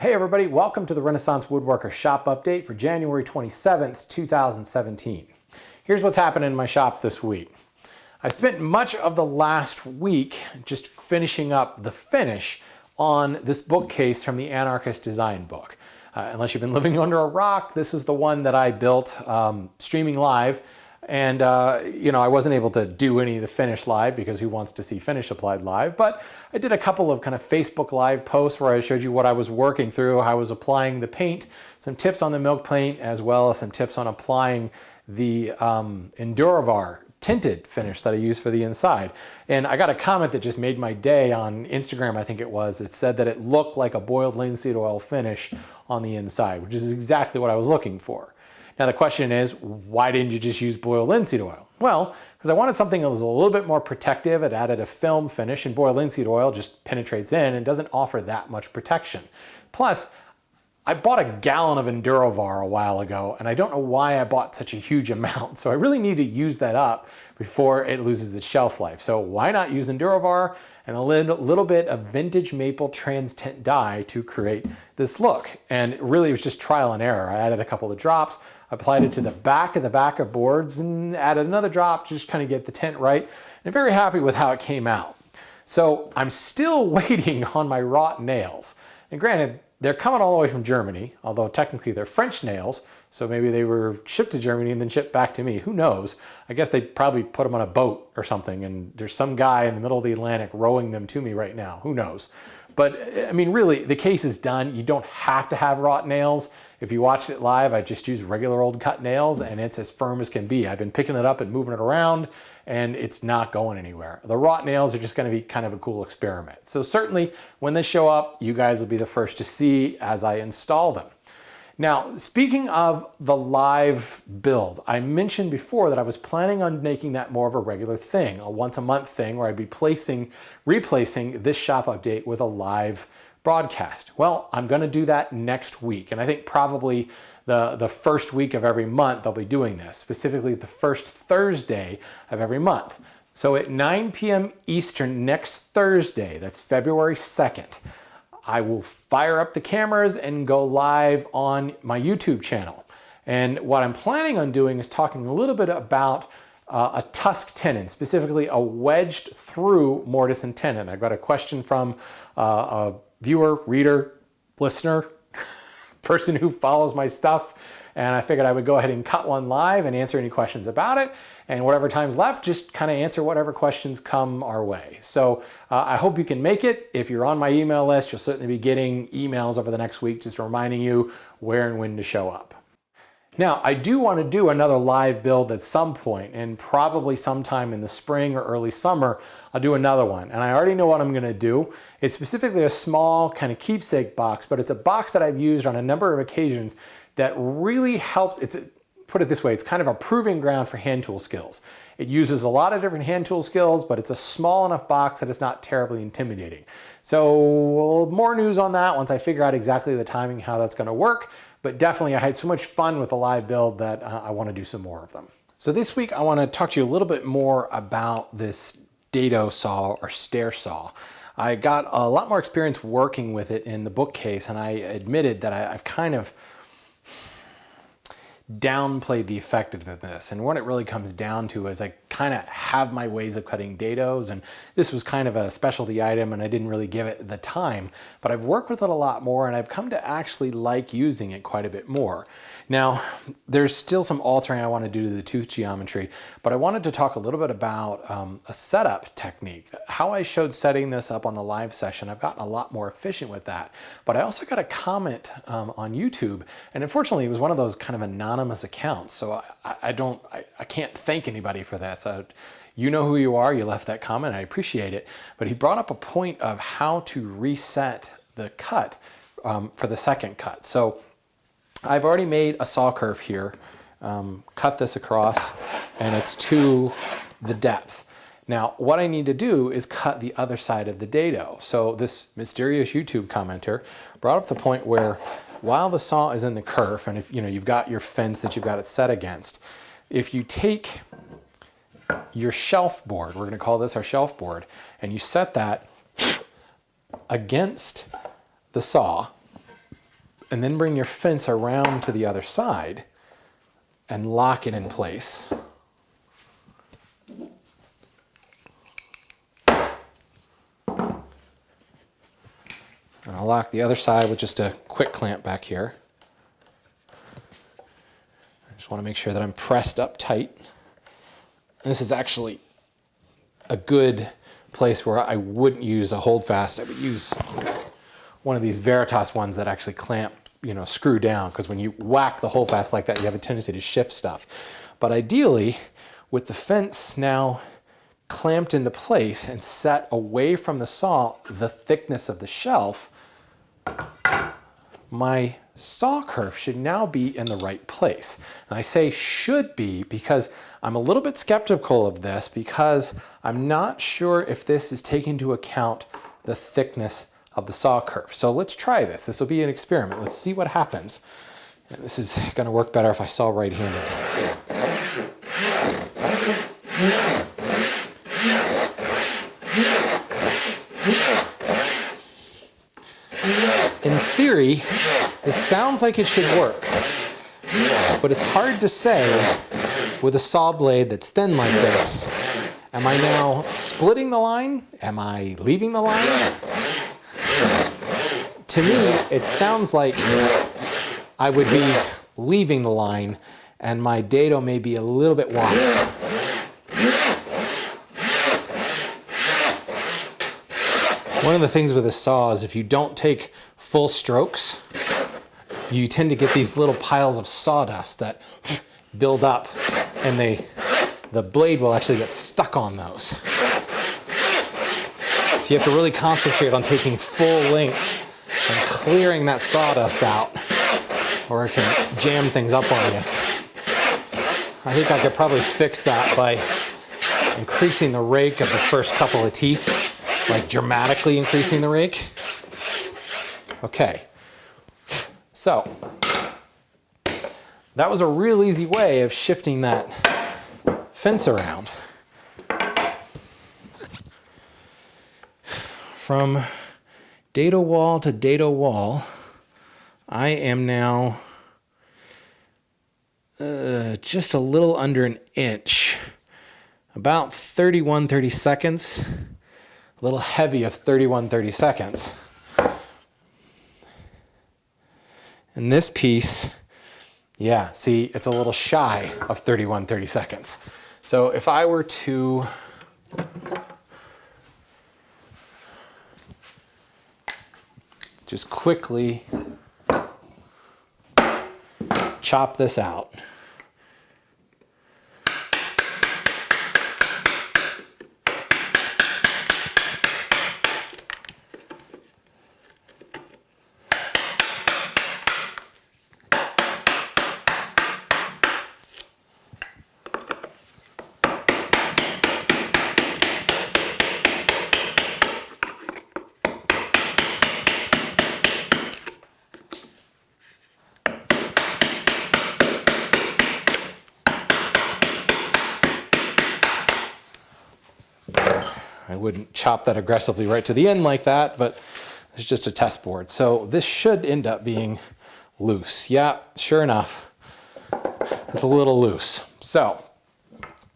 Hey everybody, welcome to the Renaissance Woodworker shop update for January 27th, 2017. Here's what's happened in my shop this week. I spent much of the last week just finishing up the finish on this bookcase from the Anarchist Design book. Unless you've been living under a rock, this is the one that I built streaming live. And, I wasn't able to do any of the finish live because who wants to see finish applied live? But I did a couple of kind of Facebook live posts where I showed you what I was working through, how I was applying the paint, some tips on the milk paint, as well as some tips on applying the Enduravar tinted finish that I use for the inside. And I got a comment that just made my day on Instagram, I think it was. It said that it looked like a boiled linseed oil finish on the inside, which is exactly what I was looking for. Now the question is, why didn't you just use boiled linseed oil? Well, because I wanted something that was a little bit more protective. It added a film finish, and boiled linseed oil just penetrates in and doesn't offer that much protection. Plus, I bought a gallon of Enduravar a while ago, and I don't know why I bought such a huge amount. So I really need to use that up before it loses its shelf life. So why not use Enduravar and a little bit of vintage maple trans tint dye to create this look? And really it was just trial and error. I added a couple of drops, applied it to the back of boards, and added another drop to just kind of get the tint right. And I'm very happy with how it came out. So I'm still waiting on my wrought nails. And granted, they're coming all the way from Germany, although technically they're French nails. So maybe they were shipped to Germany and then shipped back to me. Who knows? I guess they probably put them on a boat or something, and there's some guy in the middle of the Atlantic rowing them to me right now. Who knows? But I mean, really, the case is done. You don't have to have wrought nails. If you watched it live, I just used regular old cut nails, and it's as firm as can be. I've been picking it up and moving it around, and it's not going anywhere. The wrought nails are just going to be kind of a cool experiment. So certainly, when they show up, you guys will be the first to see as I install them. Now, speaking of the live build, I mentioned before that I was planning on making that more of a regular thing, a once-a-month thing where I'd be replacing this shop update with a live broadcast. Well, I'm going to do that next week, and I think probably the first week of every month I'll be doing this, specifically the first Thursday of every month. So at 9 p.m. Eastern next Thursday, that's February 2nd, I will fire up the cameras and go live on my YouTube channel. And what I'm planning on doing is talking a little bit about a tusk tenon, specifically a wedged through mortise and tenon. I got a question from a viewer, reader, listener, person who follows my stuff, and I figured I would go ahead and cut one live and answer any questions about it, and whatever time's left, just kind of answer whatever questions come our way. So I hope you can make it. If you're on my email list, you'll certainly be getting emails over the next week just reminding you where and when to show up. Now, I do want to do another live build at some point, and probably sometime in the spring or early summer, I'll do another one. And I already know what I'm going to do. It's specifically a small kind of keepsake box, but it's a box that I've used on a number of occasions that really helps. Put it this way, it's kind of a proving ground for hand tool skills. It uses a lot of different hand tool skills, but it's a small enough box that it's not terribly intimidating. So more news on that once I figure out exactly the timing, how that's going to work. But definitely I had so much fun with the live build that I want to do some more of them. So this week I want to talk to you a little bit more about this Dado saw or stair saw. I got a lot more experience working with it in the bookcase, and I admitted that I've kind of downplayed the effectiveness. And what it really comes down to is I kind of have my ways of cutting dados, and this was kind of a specialty item and I didn't really give it the time, but I've worked with it a lot more and I've come to actually like using it quite a bit more. Now, there's still some altering I want to do to the tooth geometry, but I wanted to talk a little bit about a setup technique. How I showed setting this up on the live session, I've gotten a lot more efficient with that, but I also got a comment on YouTube, and unfortunately it was one of those kind of anonymous accounts, so I can't thank anybody for that. So you know who you are, you left that comment, I appreciate it, but he brought up a point of how to reset the cut for the second cut. So I've already made a saw curve here, cut this across, and it's to the depth. Now, what I need to do is cut the other side of the dado. So this mysterious YouTube commenter brought up the point where while the saw is in the curve, and if you've got your fence that you've got it set against, if you take your shelf board, we're going to call this our shelf board, and you set that against the saw, and then bring your fence around to the other side and lock it in place. And I'll lock the other side with just a quick clamp back here. I just want to make sure that I'm pressed up tight. And this is actually a good place where I wouldn't use a hold fast. I would use one of these Veritas ones that actually clamp, screw down, because when you whack the hold fast like that, you have a tendency to shift stuff. But ideally, with the fence now clamped into place and set away from the saw, the thickness of the shelf, my saw kerf should now be in the right place. And I say should be because I'm a little bit skeptical of this, because I'm not sure if this is taking into account the thickness of the saw kerf. So let's try this. This will be an experiment. Let's see what happens. And this is going to work better if I saw right-handed. In theory, this sounds like it should work, but it's hard to say with a saw blade that's thin like this. Am I now splitting the line? Am I leaving the line? To me, it sounds like I would be leaving the line, and my dado may be a little bit wide. One of the things with a saw is if you don't take full strokes, you tend to get these little piles of sawdust that build up, and the blade will actually get stuck on those. So you have to really concentrate on taking full length and clearing that sawdust out, or it can jam things up on you. I think I could probably fix that by increasing the rake of the first couple of teeth, like dramatically increasing the rake. Okay, so that was a real easy way of shifting that fence around. From dado wall to dado wall, I am now just a little under an inch, about 30 seconds, a little heavy of 30 seconds. And this piece, yeah, see, it's a little shy of 30 seconds. So if I were to just quickly chop this out. I wouldn't chop that aggressively right to the end like that, but it's just a test board. So this should end up being loose. Yeah, sure enough, it's a little loose. So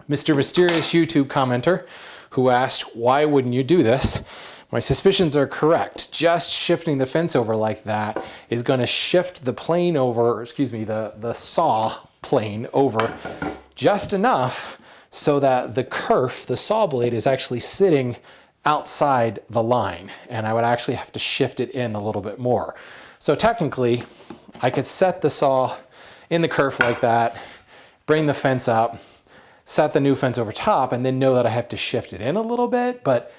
Mr. Mysterious YouTube commenter who asked, why wouldn't you do this? My suspicions are correct. Just shifting the fence over like that is going to shift the plane over, the saw plane over just enough so that the kerf, the saw blade, is actually sitting outside the line, and I would actually have to shift it in a little bit more. So technically, I could set the saw in the kerf like that, bring the fence up, set the new fence over top, and then know that I have to shift it in a little bit, but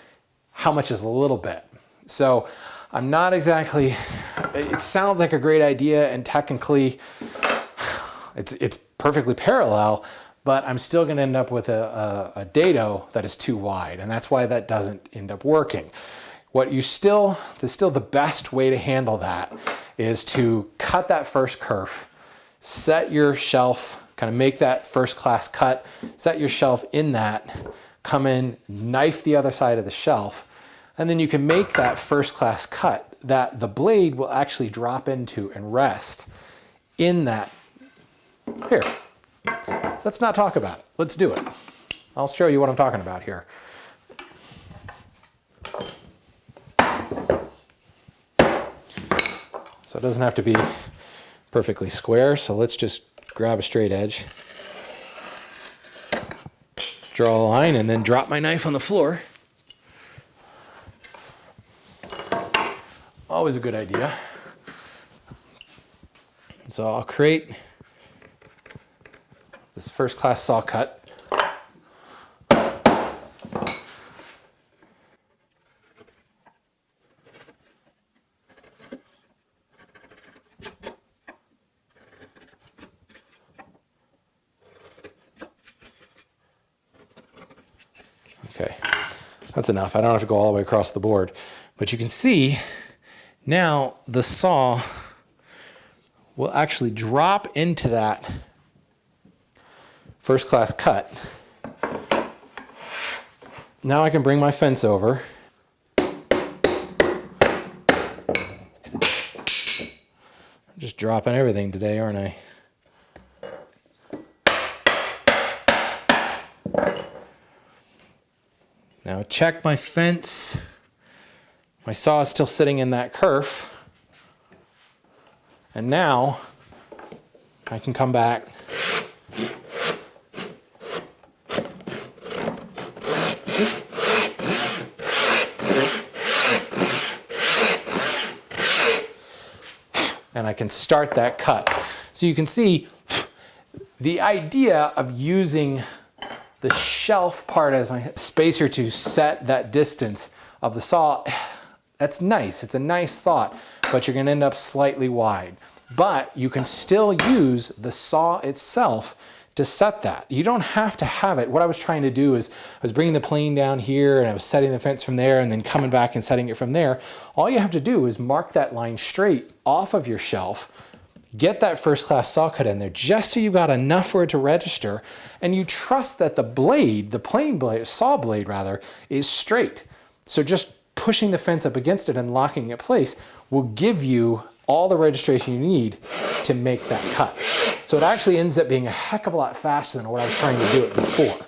how much is a little bit? So I'm not exactly, it sounds like a great idea, and technically it's perfectly parallel, but I'm still going to end up with a dado that is too wide, and that's why that doesn't end up working. The best way to handle that is to cut that first kerf, set your shelf, kind of make that first class cut, set your shelf in that, come in, knife the other side of the shelf, and then you can make that first class cut that the blade will actually drop into and rest in that. Here, let's not talk about it. Let's do it. I'll show you what I'm talking about here. So it doesn't have to be perfectly square, so let's just grab a straight edge, draw a line, and then drop my knife on the floor. Always a good idea. So I'll create this first class saw cut. Okay, that's enough. I don't have to go all the way across the board. But you can see now the saw will actually drop into that first class cut. Now I can bring my fence over. I'm just dropping everything today, aren't I? Now check my fence. My saw is still sitting in that kerf. And now I can come back and I can start that cut. So you can see the idea of using the shelf part as my spacer to set that distance of the saw, that's nice. It's a nice thought, but you're gonna end up slightly wide. But you can still use the saw itself to set that. You don't have to have it. What I was trying to do is I was bringing the plane down here and I was setting the fence from there and then coming back and setting it from there. All you have to do is mark that line straight off of your shelf, get that first class saw cut in there just so you've got enough for it to register, and you trust that the blade, the plane blade, saw blade rather, is straight. So just pushing the fence up against it and locking it in place will give you all the registration you need to make that cut. So it actually ends up being a heck of a lot faster than what I was trying to do it before.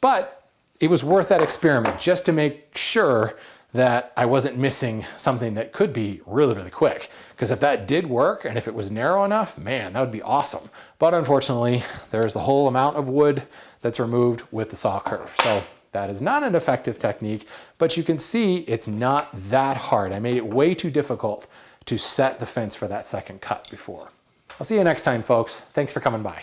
But it was worth that experiment just to make sure that I wasn't missing something that could be really, really quick. Because if that did work and if it was narrow enough, man, that would be awesome. But unfortunately, there's the whole amount of wood that's removed with the saw kerf. So that is not an effective technique, but you can see it's not that hard. I made it way too difficult to set the fence for that second cut before. I'll see you next time, folks. Thanks for coming by.